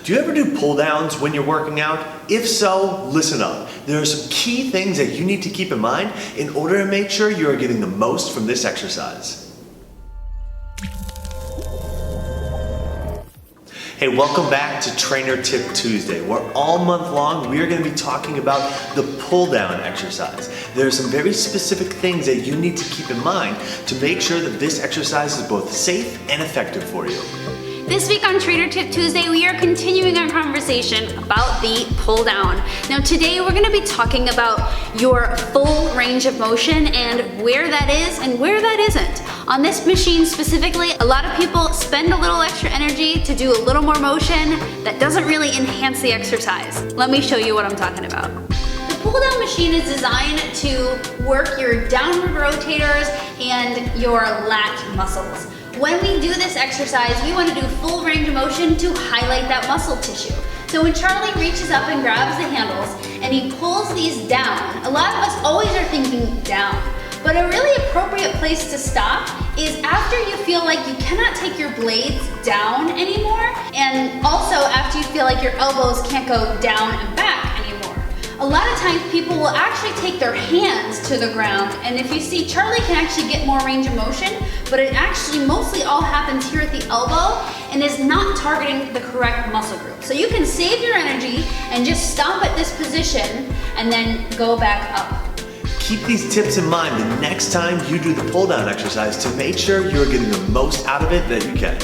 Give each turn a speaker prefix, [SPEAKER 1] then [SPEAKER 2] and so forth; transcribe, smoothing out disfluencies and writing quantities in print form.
[SPEAKER 1] Do you ever do pull downs when you're working out? If so, listen up. There are some key things that you need to keep in mind in order to make sure you are getting the most from this exercise. Hey, welcome back to Trainer Tip Tuesday, where all month long we are going to be talking about the pull down exercise. There are some very specific things that you need to keep in mind to make sure that this exercise is both safe and effective for you.
[SPEAKER 2] This week on Trainer Tip Tuesday, we are continuing our conversation about the pull down. Now today we're going to be talking about your full range of motion and where that is and where that isn't. On this machine specifically, a lot of people spend a little extra energy to do a little more motion that doesn't really enhance the exercise. Let me show you what I'm talking about. The pull down machine is designed to work your downward rotators and your lat muscles. When we do this exercise, we want to do full range of motion to highlight that muscle tissue. So when Charlie reaches up and grabs the handles and he pulls these down, a lot of us always are thinking down. But a really appropriate place to stop is after you feel like you cannot take your blades down anymore, and also after you feel like your elbows can't go down and back anymore. A lot of times people will actually take their hands to the ground, and if you see, Charlie can actually get more range of motion, but it actually mostly all happens here at the elbow and is not targeting the correct muscle group. So you can save your energy and just stop at this position and then go back up.
[SPEAKER 1] Keep these tips in mind the next time you do the pull down exercise to make sure you're getting the most out of it that you can.